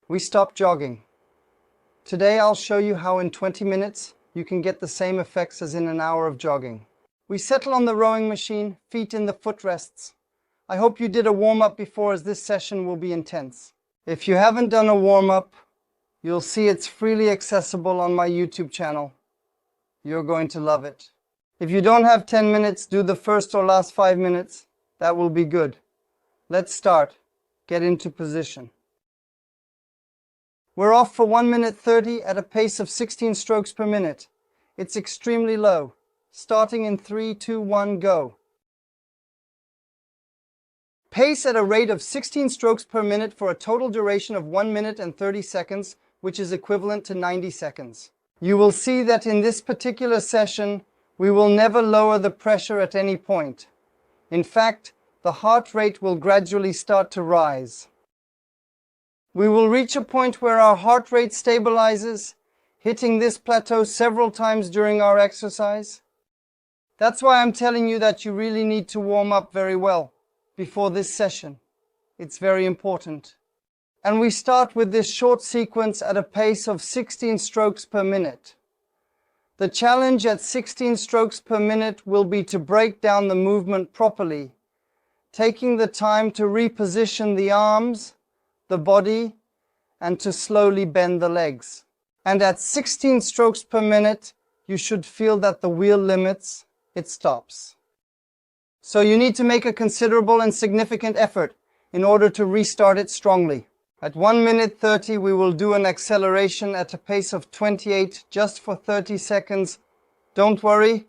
We stop jogging. Today I'll show you how in 20 minutes you can get the same effects as in an hour of jogging. We settle on the rowing machine, feet in the footrests. I hope you did a warm-up before, as this session will be intense. If you haven't done a warm-up, you'll see it's freely accessible on my YouTube channel. You're going to love it. If you don't have 10 minutes, do the first or last 5 minutes. That will be good. Let's start. Get into position. We're off for 1 minute 30 at a pace of 16 strokes per minute. It's extremely low. Starting in 3, 2, 1, go. Pace at a rate of 16 strokes per minute for a total duration of 1 minute and 30 seconds, which is equivalent to 90 seconds. You will see that in this particular session, we will never lower the pressure at any point. In fact, the heart rate will gradually start to rise. We will reach a point where our heart rate stabilizes, hitting this plateau several times during our exercise. That's why I'm telling you that you really need to warm up very well before this session. It's very important. And we start with this short sequence at a pace of 16 strokes per minute. The challenge at 16 strokes per minute will be to break down the movement properly, taking the time to reposition the arms, the body, and to slowly bend the legs. And at 16 strokes per minute, you should feel that the wheel limits, it stops. So you need to make a considerable and significant effort in order to restart it strongly. At 1 minute 30, we will do an acceleration at a pace of 28 just for 30 seconds. Don't worry,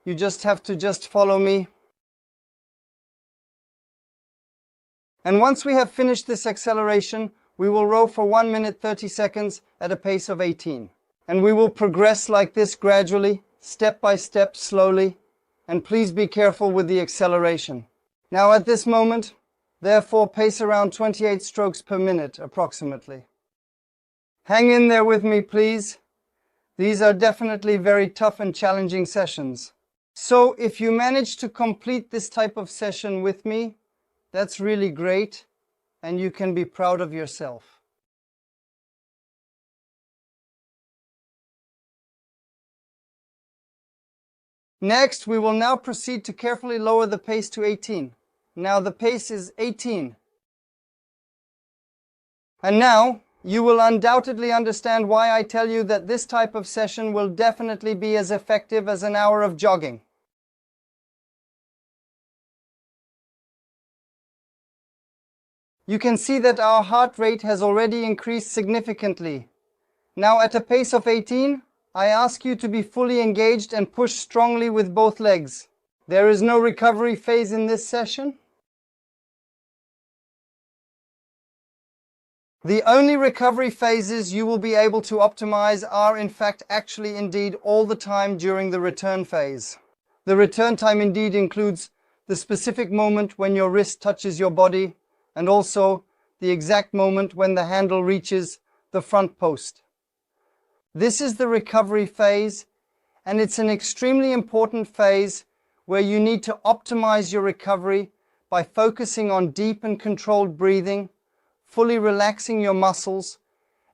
you just have to follow me. And once we have finished this acceleration, we will row for 1 minute 30 seconds at a pace of 18. And we will progress like this gradually, step by step, slowly. And please be careful with the acceleration. Now at this moment, therefore, pace around 28 strokes per minute, approximately. Hang in there with me, please. These are definitely very tough and challenging sessions. So if you manage to complete this type of session with me, that's really great, and you can be proud of yourself. Next, we will now proceed to carefully lower the pace to 18. Now the pace is 18. And now, you will undoubtedly understand why I tell you that this type of session will definitely be as effective as an hour of jogging. You can see that our heart rate has already increased significantly. Now at a pace of 18, I ask you to be fully engaged and push strongly with both legs. There is no recovery phase in this session. The only recovery phases you will be able to optimize are in fact indeed all the time during the return phase. The return time indeed includes the specific moment when your wrist touches your body, and also the exact moment when the handle reaches the front post. This is the recovery phase, and it's an extremely important phase where you need to optimize your recovery by focusing on deep and controlled breathing, fully relaxing your muscles,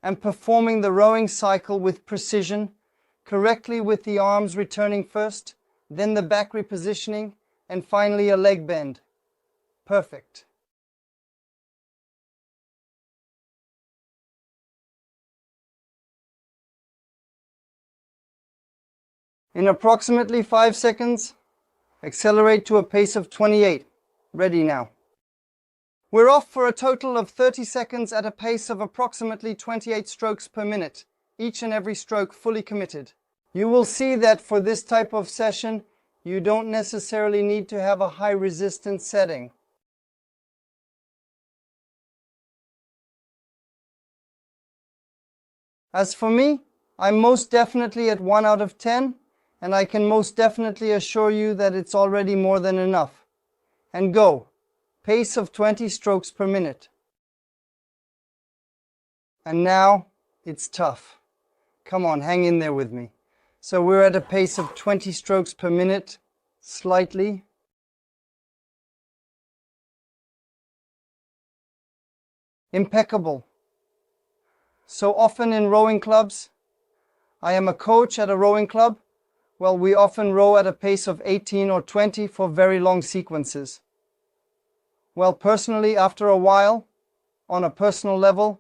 and performing the rowing cycle with precision, correctly with the arms returning first, then the back repositioning, and finally a leg bend. Perfect. In approximately 5 seconds, accelerate to a pace of 28. Ready now. We're off for a total of 30 seconds at a pace of approximately 28 strokes per minute, each and every stroke fully committed. You will see that for this type of session, you don't necessarily need to have a high resistance setting. As for me, I'm most definitely at 1 out of 10, and I can most definitely assure you that it's already more than enough. And go. Pace of 20 strokes per minute. And now, it's tough. Come on, hang in there with me. So we're at a pace of 20 strokes per minute, slightly. Impeccable. So often in rowing clubs, I am a coach at a rowing club. Well, we often row at a pace of 18 or 20 for very long sequences. Well, personally, after a while, on a personal level,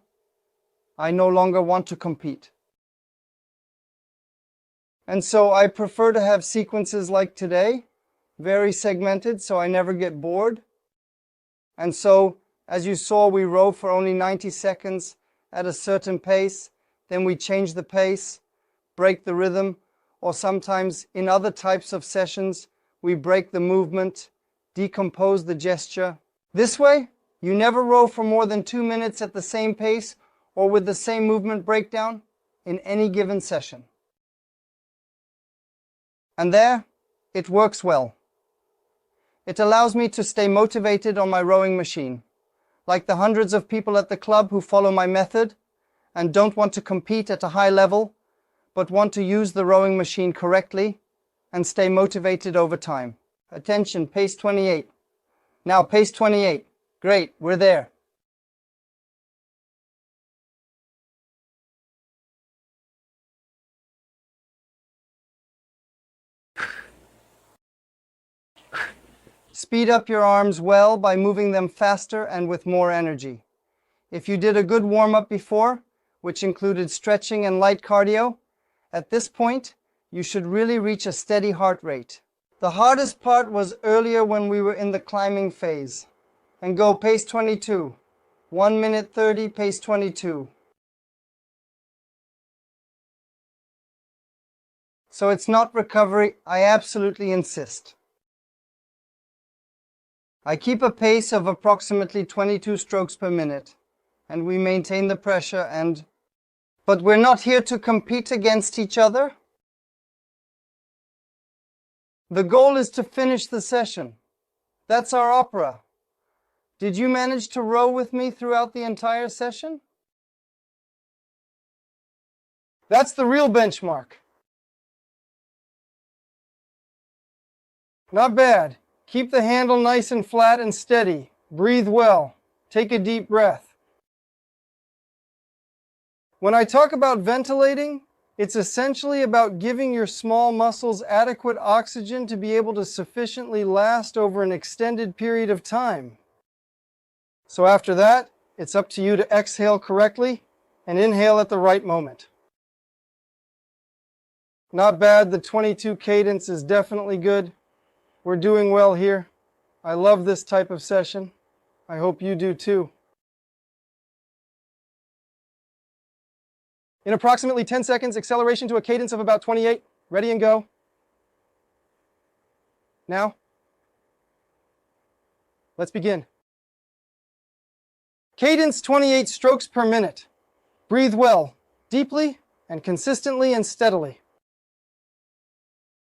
I no longer want to compete. And so I prefer to have sequences like today, very segmented, so I never get bored. And so, as you saw, we row for only 90 seconds at a certain pace, then we change the pace, break the rhythm, or sometimes in other types of sessions, we break the movement, decompose the gesture. This way, you never row for more than 2 minutes at the same pace or with the same movement breakdown in any given session. And there, it works well. It allows me to stay motivated on my rowing machine, like the hundreds of people at the club who follow my method and don't want to compete at a high level, but want to use the rowing machine correctly and stay motivated over time. Attention, pace 28. Now, pace 28. Great, we're there. Speed up your arms well by moving them faster and with more energy. If you did a good warm-up before, which included stretching and light cardio, at this point, you should really reach a steady heart rate. The hardest part was earlier when we were in the climbing phase. And go pace 22. 1 minute 30, pace 22. So it's not recovery, I absolutely insist. I keep a pace of approximately 22 strokes per minute, and we maintain the pressure But we're not here to compete against each other. The goal is to finish the session. That's our opera. Did you manage to row with me throughout the entire session? That's the real benchmark. Not bad. Keep the handle nice and flat and steady. Breathe well. Take a deep breath. When I talk about ventilating, it's essentially about giving your small muscles adequate oxygen to be able to sufficiently last over an extended period of time. So after that, it's up to you to exhale correctly and inhale at the right moment. Not bad, the 22 cadence is definitely good. We're doing well here. I love this type of session. I hope you do too. In approximately 10 seconds, acceleration to a cadence of about 28. Ready and go. Now, let's begin. Cadence 28 strokes per minute. Breathe well, deeply, and consistently and steadily.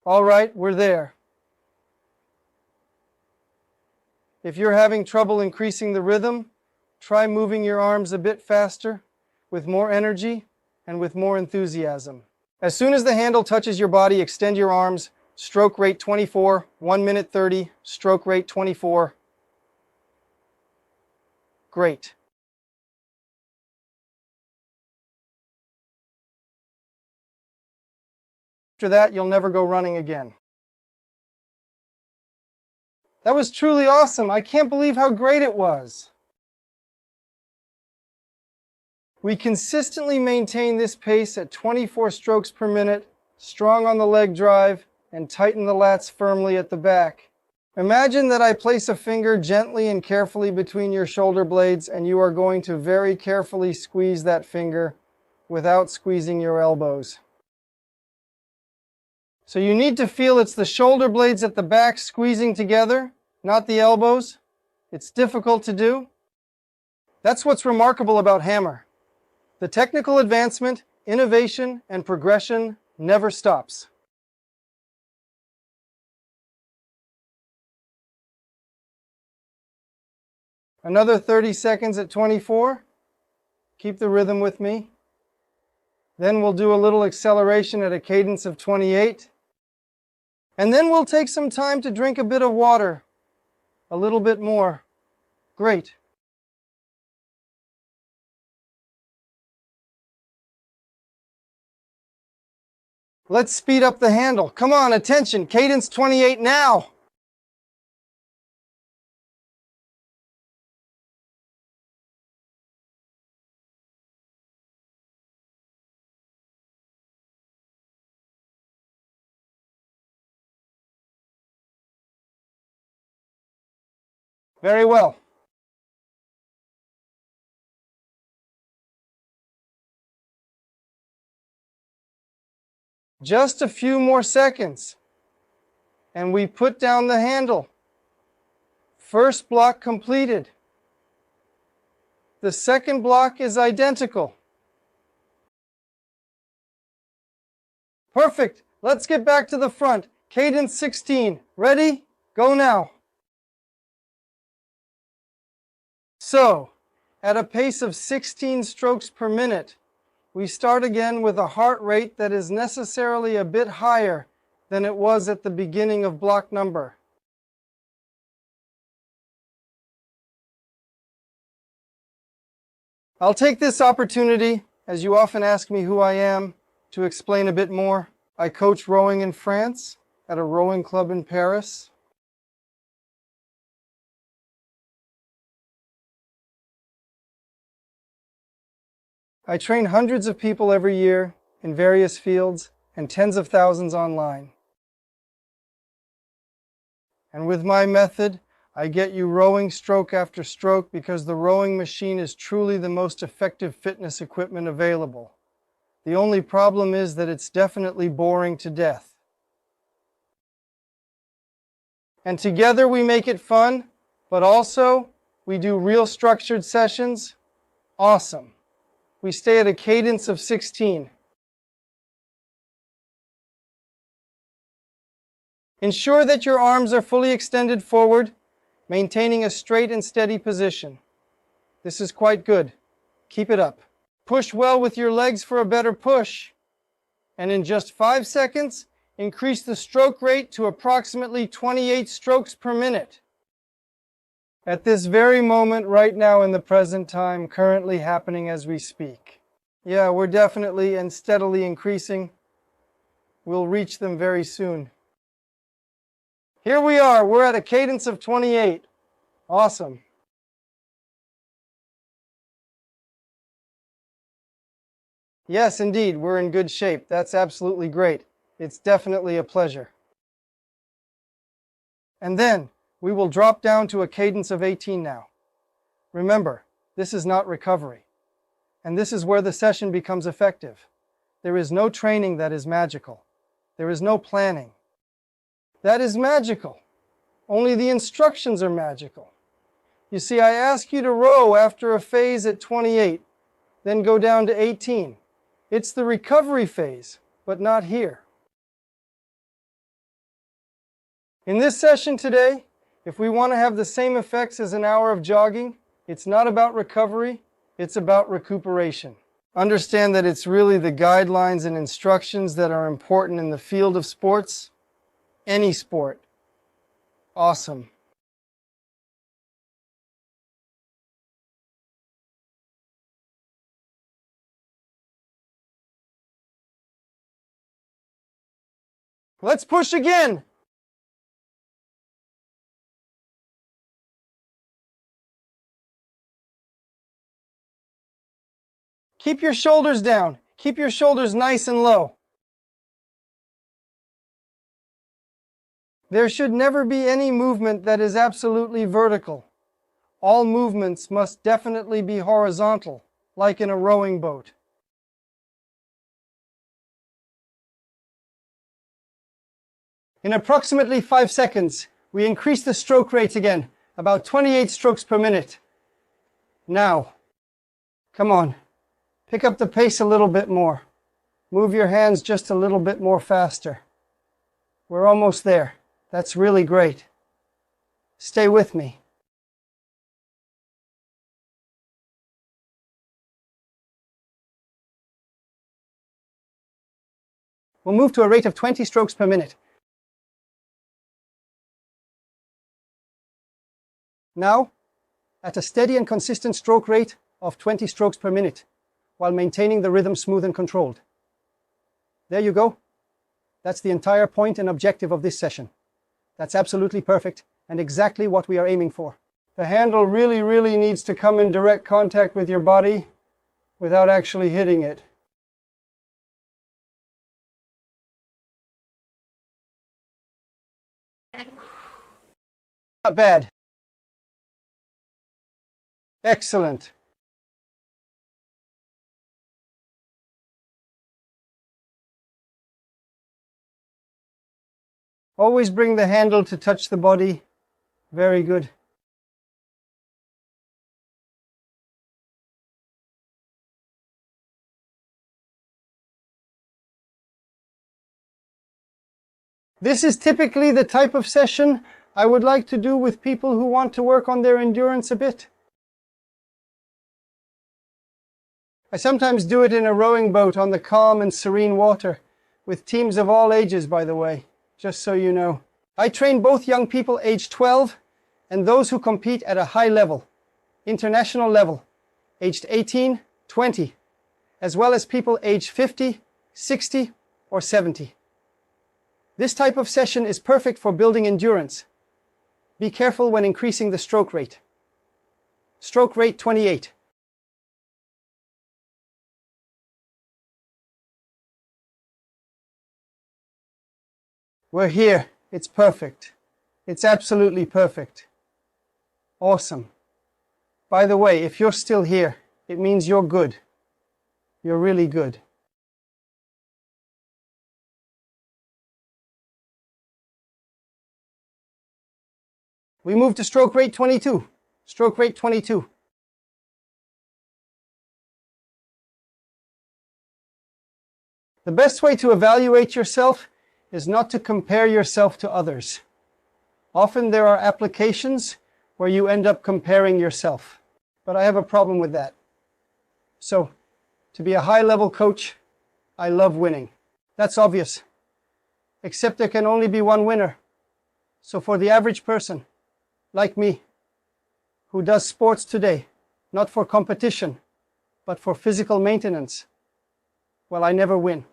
All right, we're there. If you're having trouble increasing the rhythm, try moving your arms a bit faster, with more energy, and with more enthusiasm. As soon as the handle touches your body, extend your arms. Stroke rate 24, 1 minute 30, stroke rate 24. Great. After that, you'll never go running again. That was truly awesome. I can't believe how great it was. We consistently maintain this pace at 24 strokes per minute, strong on the leg drive, and tighten the lats firmly at the back. Imagine that I place a finger gently and carefully between your shoulder blades, and you are going to very carefully squeeze that finger without squeezing your elbows. So you need to feel it's the shoulder blades at the back squeezing together, not the elbows. It's difficult to do. That's what's remarkable about hammer. The technical advancement, innovation, and progression never stops. Another 30 seconds at 24. Keep the rhythm with me. Then we'll do a little acceleration at a cadence of 28. And then we'll take some time to drink a bit of water. A little bit more. Great. Let's speed up the handle. Come on, attention, cadence 28 now. Very well. Just a few more seconds, and we put down the handle. First block completed. The second block is identical. Perfect. Let's get back to the front. Cadence 16. Ready? Go now. So, at a pace of 16 strokes per minute, we start again with a heart rate that is necessarily a bit higher than it was at the beginning of block number. I'll take this opportunity, as you often ask me who I am, to explain a bit more. I coach rowing in France at a rowing club in Paris. I train hundreds of people every year in various fields and tens of thousands online. And with my method, I get you rowing stroke after stroke because the rowing machine is truly the most effective fitness equipment available. The only problem is that it's definitely boring to death. And together we make it fun, but also we do real structured sessions. Awesome. We stay at a cadence of 16. Ensure that your arms are fully extended forward, maintaining a straight and steady position. This is quite good. Keep it up. Push well with your legs for a better push. And in just 5 seconds, increase the stroke rate to approximately 28 strokes per minute. At this very moment, right now in the present time, currently happening as we speak. Yeah, we're definitely and steadily increasing. We'll reach them very soon. Here we are, we're at a cadence of 28. Awesome. Yes, indeed, we're in good shape. That's absolutely great. It's definitely a pleasure. And then, we will drop down to a cadence of 18 now. Remember, this is not recovery. And this is where the session becomes effective. There is no training that is magical. There is no planning. That is magical. Only the instructions are magical. You see, I ask you to row after a phase at 28, then go down to 18. It's the recovery phase, but not here. In this session today, if we want to have the same effects as an hour of jogging, it's not about recovery, it's about recuperation. Understand that it's really the guidelines and instructions that are important in the field of sports. Any sport. Awesome. Let's push again. Keep your shoulders down. Keep your shoulders nice and low. There should never be any movement that is absolutely vertical. All movements must definitely be horizontal, like in a rowing boat. In approximately 5 seconds, we increase the stroke rate again, about 28 strokes per minute. Now, come on, pick up the pace a little bit more. Move your hands just a little bit more faster. We're almost there. That's really great. Stay with me. We'll move to a rate of 20 strokes per minute. Now, at a steady and consistent stroke rate of 20 strokes per minute, while maintaining the rhythm smooth and controlled. There you go. That's the entire point and objective of this session. That's absolutely perfect and exactly what we are aiming for. The handle really needs to come in direct contact with your body without actually hitting it. Not bad. Excellent. Always bring the handle to touch the body. Very good. This is typically the type of session I would like to do with people who want to work on their endurance a bit. I sometimes do it in a rowing boat on the calm and serene water, with teams of all ages, by the way, just so you know. I train both young people aged 12 and those who compete at a high level, international level, aged 18, 20, as well as people aged 50, 60, or 70. This type of session is perfect for building endurance. Be careful when increasing the stroke rate. Stroke rate 28. We're here. It's perfect. It's absolutely perfect. Awesome. By the way, if you're still here, it means you're good. You're really good. We move to stroke rate 22. Stroke rate 22. The best way to evaluate yourself is not to compare yourself to others. Often there are applications where you end up comparing yourself, but I have a problem with that. So, to be a high-level coach, I love winning. That's obvious. Except there can only be one winner. So for the average person, like me, who does sports today, not for competition, but for physical maintenance, well, I never win.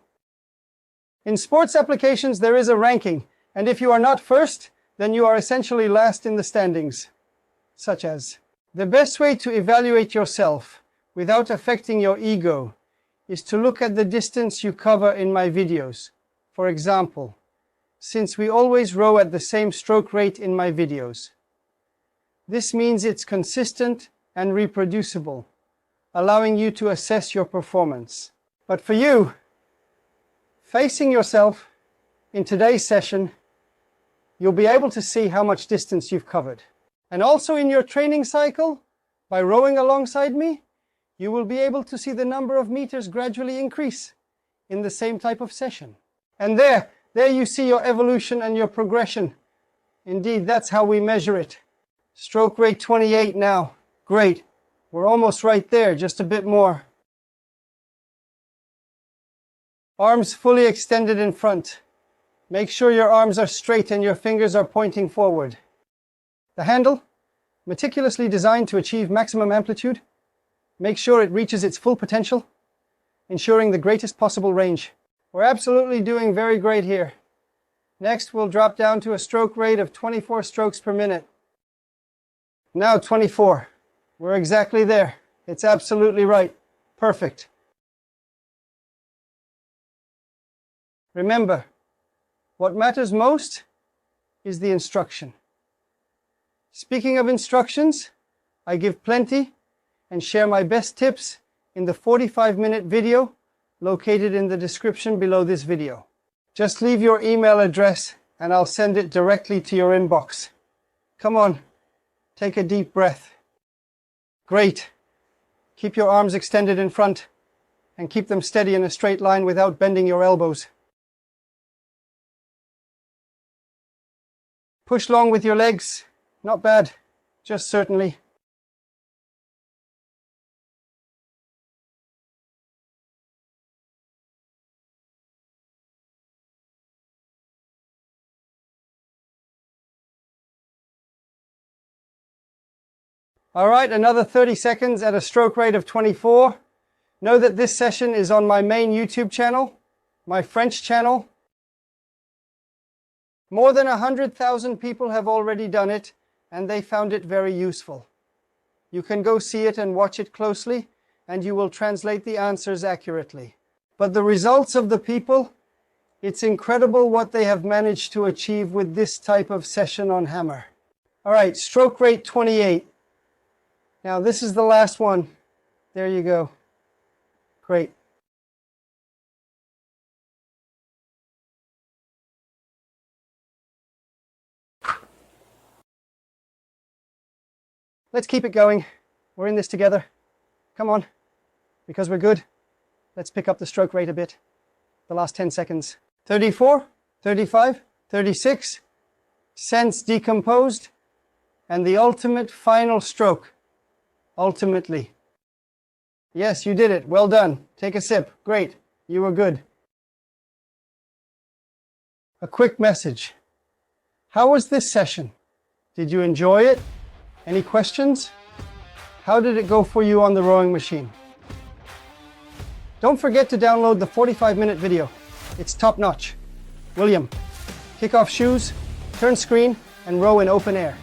In sports applications, there is a ranking, and if you are not first, then you are essentially last in the standings. Such as, the best way to evaluate yourself without affecting your ego is to look at the distance you cover in my videos. For example, since we always row at the same stroke rate in my videos. This means it's consistent and reproducible, allowing you to assess your performance. But for you, facing yourself in today's session, you'll be able to see how much distance you've covered. And also in your training cycle, by rowing alongside me, you will be able to see the number of meters gradually increase in the same type of session. And there you see your evolution and your progression. Indeed, that's how we measure it. Stroke rate 28 now. Great. We're almost right there, just a bit more. Arms fully extended in front. Make sure your arms are straight and your fingers are pointing forward. The handle, meticulously designed to achieve maximum amplitude. Make sure it reaches its full potential, ensuring the greatest possible range. We're absolutely doing very great here. Next, we'll drop down to a stroke rate of 24 strokes per minute. Now 24. We're exactly there. It's absolutely right. Perfect. Remember, what matters most is the instruction. Speaking of instructions, I give plenty and share my best tips in the 45-minute video located in the description below this video. Just leave your email address and I'll send it directly to your inbox. Come on, take a deep breath. Great. Keep your arms extended in front and keep them steady in a straight line without bending your elbows. Push long with your legs. Not bad, just certainly. All right, another 30 seconds at a stroke rate of 24. Know that this session is on my main YouTube channel, my French channel, More than 100,000 people have already done it, and they found it very useful. You can go see it and watch it closely, and you will translate the answers accurately. But the results of the people, it's incredible what they have managed to achieve with this type of session on hammer. All right, stroke rate 28. Now this is the last one. There you go. Great. Let's keep it going. We're in this together. Come on. Because we're good. Let's pick up the stroke rate a bit. The last 10 seconds. 34, 35, 36. Sense decomposed. And the ultimate final stroke. Ultimately. Yes, you did it. Well done. Take a sip. Great. You were good. A quick message. How was this session? Did you enjoy it? Any questions? How did it go for you on the rowing machine? Don't forget to download the 45-minute video. It's top-notch. William, kick off shoes, turn screen, and row in open air.